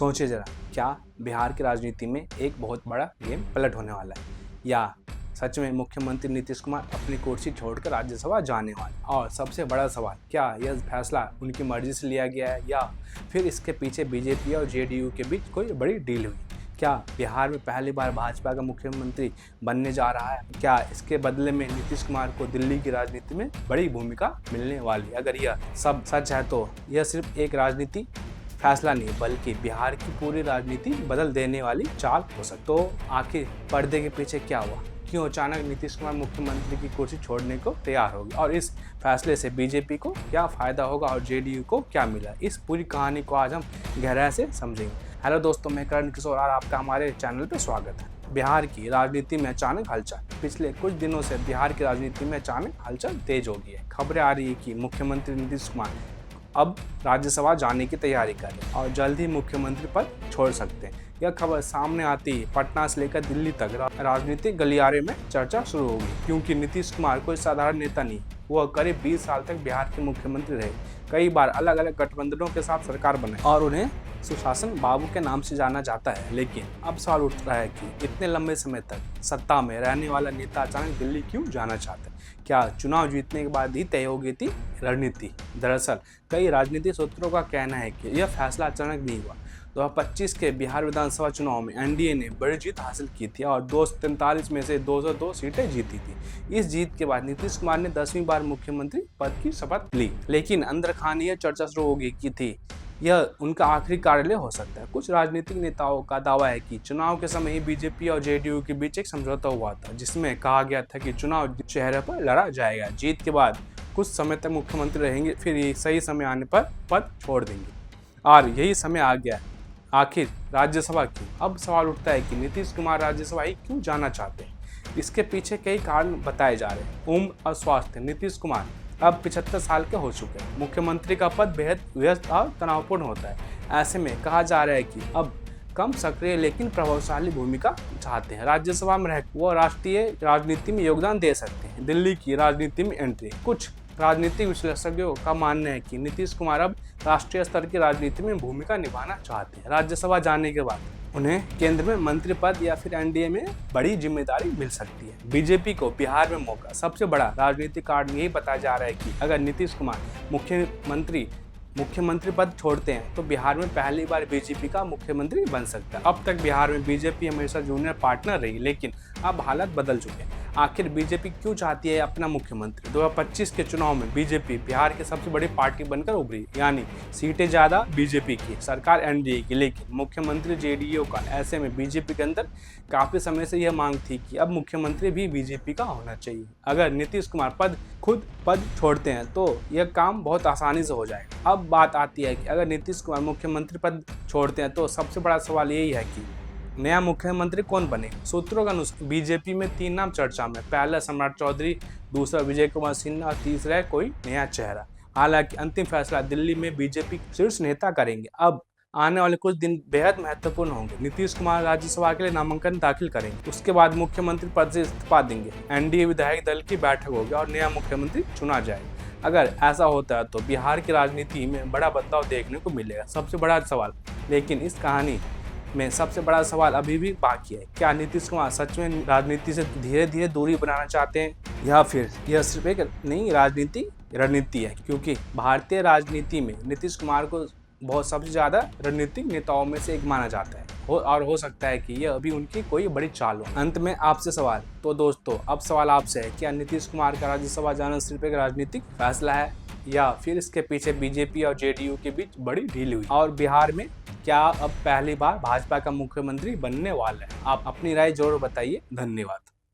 सोचिए जरा, क्या बिहार की राजनीति में एक बहुत बड़ा गेम पलट होने वाला है, या सच में मुख्यमंत्री नीतीश कुमार अपनी कुर्सी छोड़कर राज्यसभा जाने वाले। और सबसे बड़ा सवाल, क्या यह फैसला उनकी मर्जी से लिया गया है या फिर इसके पीछे बीजेपी और जेडीयू के बीच कोई बड़ी डील हुई। क्या बिहार में पहली बार भाजपा का मुख्यमंत्री बनने जा रहा है? क्या इसके बदले में नीतीश कुमार को दिल्ली की राजनीति में बड़ी भूमिका मिलने वाली? अगर यह सब सच है तो यह सिर्फ एक राजनीति फैसला नहीं बल्कि बिहार की पूरी राजनीति बदल देने वाली चाल हो सकती। तो आखिर पर्दे के पीछे क्या हुआ, क्यों अचानक नीतीश कुमार मुख्यमंत्री की कुर्सी छोड़ने को तैयार हो गए, और इस फैसले से बीजेपी को क्या फायदा होगा और जेडीयू को क्या मिला, इस पूरी कहानी को आज हम गहराई से समझेंगे। हेलो दोस्तों, मैं करण किशोर और आपका हमारे चैनल पर स्वागत है। बिहार की राजनीति में अचानक हलचल। पिछले कुछ दिनों से बिहार की राजनीति में अचानक हलचल तेज हो गई है। खबरें आ रही है कि मुख्यमंत्री नीतीश कुमार अब राज्यसभा जाने की तैयारी कर रहे हैं और जल्द ही मुख्यमंत्री पद छोड़ सकते हैं। यह खबर सामने आती ही पटना से लेकर दिल्ली तक राजनीतिक गलियारे में चर्चा शुरू होगी, क्योंकि नीतीश कुमार कोई साधारण नेता नहीं, वह करीब 20 साल तक बिहार के मुख्यमंत्री रहे। कई बार अलग अलग गठबंधनों के साथ सरकार बनाई और उन्हें सुशासन बाबू के नाम से जाना जाता है। लेकिन अब सवाल उठ रहा है कि इतने लंबे समय तक सत्ता में रहने वाला नेता अचानक दिल्ली क्यों जाना चाहता है? क्या चुनाव जीतने के बाद ही तय हो गई थी रणनीति? दरअसल कई राजनीतिक सूत्रों का कहना है कि यह फैसला अचानक नहीं हुआ। 2025 के बिहार विधानसभा चुनाव में एनडीए ने बड़ी जीत हासिल की थी और 243 में से 202 सीटें जीती थी। इस जीत के बाद नीतीश कुमार ने 10वीं बार मुख्यमंत्री पद की शपथ ली। लेकिन अंदर खाने यह चर्चा शुरू हो गई की थी यह उनका आखिरी कार्यालय हो सकता है। कुछ राजनीतिक नेताओं का दावा है कि चुनाव के समय ही बीजेपी और जेडीयू के बीच एक समझौता हुआ था, जिसमें कहा गया था कि चुनाव चेहरे पर लड़ा जाएगा, जीत के बाद कुछ समय तक मुख्यमंत्री रहेंगे, फिर सही समय आने पर पद छोड़ देंगे। और यही समय आ गया। आखिर राज्यसभा क्यों? अब सवाल उठता है कि नीतीश कुमार राज्यसभा ही क्यों जाना चाहते हैं। इसके पीछे कई कारण बताए जा रहे हैं। उम्र और स्वास्थ्य। नीतीश कुमार अब 75 साल के हो चुके हैं। मुख्यमंत्री का पद बेहद व्यस्त और तनावपूर्ण होता है। ऐसे में कहा जा रहा है कि अब कम सक्रिय लेकिन प्रभावशाली भूमिका चाहते हैं। राज्यसभा में रह वो राष्ट्रीय राजनीति में योगदान दे सकते हैं। दिल्ली की राजनीति में एंट्री। कुछ राजनीतिक विश्लेषकों का मानना है कि नीतीश कुमार अब राष्ट्रीय स्तर की राजनीति में भूमिका निभाना चाहते हैं। राज्यसभा जाने के बाद उन्हें केंद्र में मंत्री पद या फिर एनडीए में बड़ी जिम्मेदारी मिल सकती है। बीजेपी को बिहार में मौका। सबसे बड़ा राजनीतिक कारण यही बताया जा रहा है कि अगर नीतीश कुमार मुख्यमंत्री पद छोड़ते हैं तो बिहार में पहली बार बीजेपी का मुख्यमंत्री बन सकता है। अब तक बिहार में बीजेपी हमेशा जूनियर पार्टनर रही, लेकिन अब हालत बदल चुके हैं। आखिर बीजेपी क्यों चाहती है अपना मुख्यमंत्री? 2025 के चुनाव में बीजेपी बिहार की सबसे बड़ी पार्टी बनकर उभरी, यानी सीटें ज्यादा बीजेपी की, सरकार एनडीए की, लेकिन मुख्यमंत्री जेडीयू का। ऐसे में बीजेपी के अंदर काफी समय से यह मांग थी कि अब मुख्यमंत्री भी बीजेपी का होना चाहिए। अगर नीतीश कुमार खुद पद छोड़ते हैं तो यह काम बहुत आसानी से हो जाएगा। अब बात आती है कि अगर नीतीश कुमार मुख्यमंत्री पद छोड़ते हैं तो सबसे बड़ा सवाल यही है कि नया मुख्यमंत्री कौन बने। सूत्रों के अनुसार बीजेपी में 3 नाम चर्चा में। पहला सम्राट चौधरी, दूसरा विजय कुमार सिन्हा और तीसरा है कोई नया चेहरा। हालांकि अंतिम फैसला दिल्ली में बीजेपी शीर्ष नेता करेंगे। अब आने वाले कुछ दिन बेहद महत्वपूर्ण होंगे। नीतीश कुमार राज्यसभा के लिए नामांकन दाखिल करेंगे, उसके बाद मुख्यमंत्री पद से इस्तीफा देंगे, एनडीए विधायक दल की बैठक होगी और नया मुख्यमंत्री चुना जाएगा। अगर ऐसा होता है तो बिहार की राजनीति में बड़ा बदलाव देखने को मिलेगा। सबसे बड़ा सवाल, लेकिन इस कहानी में सबसे बड़ा सवाल अभी भी बाकी है। क्या नीतीश कुमार सच में राजनीति से धीरे धीरे दूरी बनाना चाहते हैं, या फिर यह सिर्फ एक नई रणनीति है? क्योंकि भारतीय राजनीति में नीतीश कुमार को सबसे ज्यादा रणनीतिक नेताओं में से एक माना जाता है, और हो सकता है कि यह अभी उनकी कोई बड़ी चाल हो। अंत में आपसे सवाल, तो दोस्तों अब सवाल आपसे है, क्या नीतीश कुमार का राज्यसभा जाना सिर्फ एक राजनीतिक फैसला है, या फिर इसके पीछे बीजेपी और जेडीयू के बीच बड़ी डील हुई? और बिहार में क्या अब पहली बार भाजपा का मुख्यमंत्री बनने वाला है? आप अपनी राय जरूर बताइए। धन्यवाद।